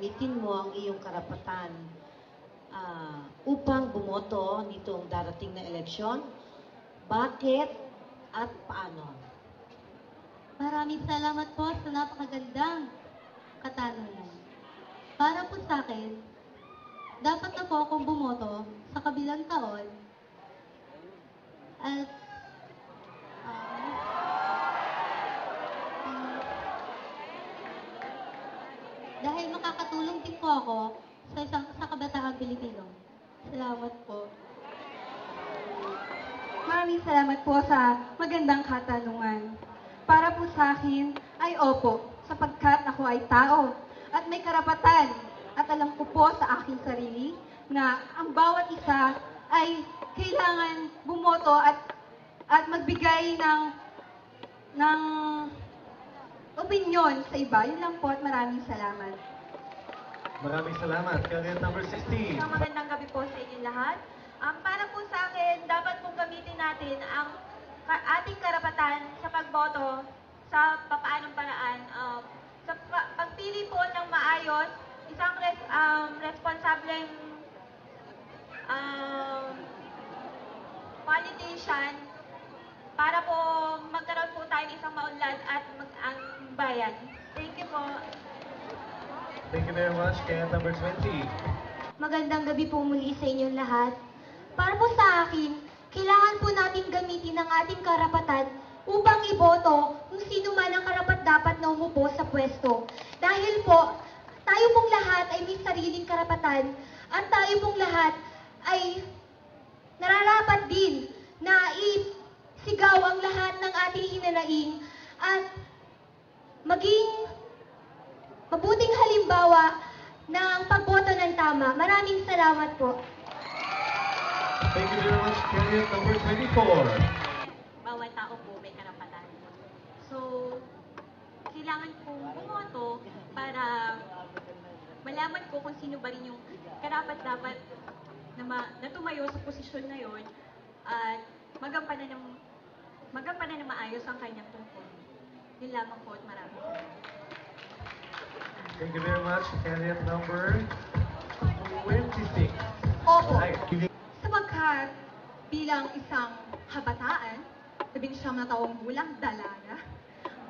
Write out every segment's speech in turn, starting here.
gamitin mo ang iyong karapatan upang bumoto nitong darating na eleksyon? Bakit at paano? Maraming salamat po sa napakagandang katanungan. Para po sa akin, dapat na po akong bumoto sa kabilang taon at dahil makakatulong din po ako sa kabataang Pilipino. Salamat po. Maraming salamat po sa magandang katanungan. Para po sa akin ay opo, sapagkat ako ay tao at may karapatan at alam ko po sa aking sarili na ang bawat isa ay kailangan bumoto at magbigay ng opinyon sa iba. Yun lang po at maraming salamat. Maraming salamat. Candidate number 16. Isang magandang gabi po sa inyong lahat. Para po sa akin, dapat pong gamitin natin ang ating karapatan sa pagboto sa papaanong paraan. Sa pagpili po ng maayos, isang responsableng politician para po magkaroon po tayo ng isang maunlad at ang bayan. Thank you po. Thank you very much. Candidate number 20. Magandang gabi po muli sa inyong lahat. Para po sa akin, kailangan po natin gamitin ang ating karapatan upang iboto kung sino man ang karapat-dapat na umupo sa pwesto. Dahil po, tayo pong lahat ay may sariling karapatan at tayo pong lahat ay nararapat din na isigaw ang lahat ng ating hinanaing at maging mabuting halimbawa ng pagboto ng tama. Maraming salamat po. Thank you very much. Candidate number 24. Bawat tao po may karapatan. So, kailangan kong bumoto para malaman ko kung sino ba rin yung karapat-dapat na tumayo sa posisyon na yon at magampanan ng maayos ang kanyang tungkol. Yun lamang po at maraming salamat. Thank you very much. Candidate number 26. Opo. Right. Sapagkat bilang isang kabataan, 19 na taong gulang dalaga,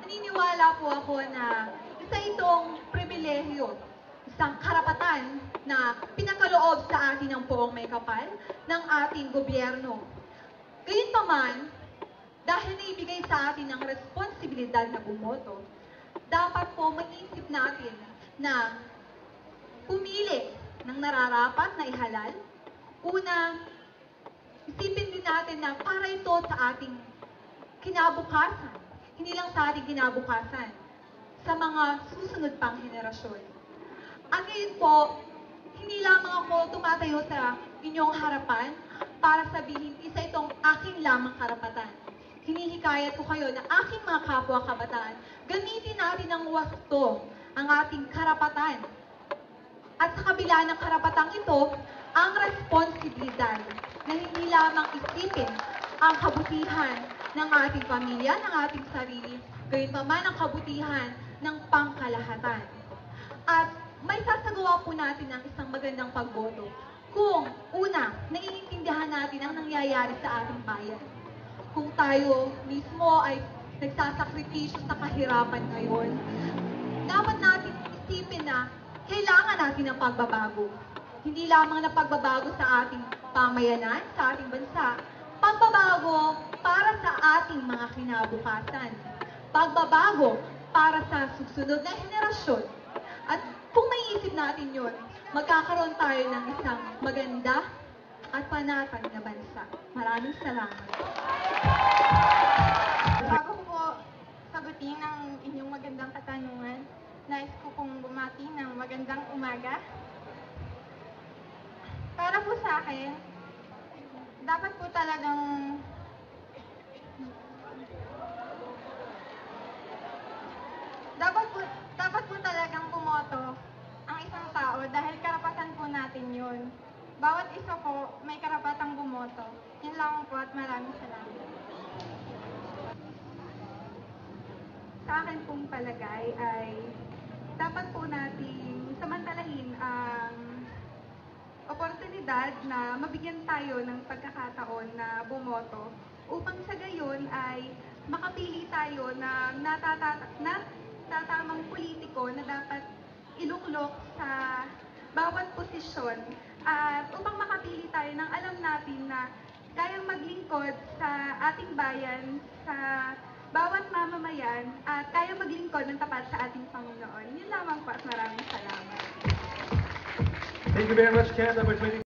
naniniwala po ako na isa itong pribilehyo, isang karapatan na pinakaloob sa atin ng poong may kapal ng ating gobyerno. Gayunpaman, dahil naibigay sa atin ang responsibilidad na bumoto, dapat po mag-isip natin na pumili ng nararapat na ihalal. Una, isipin din natin na para ito sa ating kinabukasan. Hindi lang sa ating kinabukasan, sa mga susunod pang henerasyon. At ngayon po, hindi lamang ako tumatayo sa inyong harapan para sabihin isa itong aking lamang karapatan. Hinihikayat ko kayo na aking mga kapwa kabataan, gamitin natin ng wasto ang ating karapatan. At sa kabila ng karapatang ito, ang responsibilidad na hindi lamang isipin ang kabutihan ng ating pamilya, ng ating sarili, gayon pa man ang kabutihan ng pangkalahatan. At may sasagawa po natin ang isang magandang pagboto kung, una, naiintindihan natin ang nangyayari sa ating bayan. Kung tayo mismo ay nagsasakripisyo sa kahirapan ngayon, dapat natin isipin na kailangan natin ng pagbabago. Hindi lamang na pagbabago sa ating pamayanan, sa ating bansa, pagbabago para sa ating mga kinabukasan. Pagbabago para sa susunod na henerasyon. At kung maiisip natin yun, magkakaroon tayo ng isang maganda at panatag na bansa. Maraming salamat. Bago ko po sagutin ang inyong magandang katanungan, nais ko pong bumati ng magandang umaga. Para po sa akin, dapat po talagang bumoto ang isang tao dahil karapatan po natin yun. Bawat isa po may karapatang bumoto. Yun lang po at maraming salamat. Sa akin pong palagay ay dapat po nating samantalahin oportunidad na mabigyan tayo ng pagkakataon na bumoto upang sa gayon ay makapili tayo ng natatamang politiko na dapat iluklok sa bawat posisyon at upang makapili tayo ng alam natin na kayang maglingkod sa ating bayan, sa bawat mamamayan at kayang maglingkod ng tapat sa ating Panginoon. Yun lamang po at maraming salamat. Thank you very much, Ken. Number 20.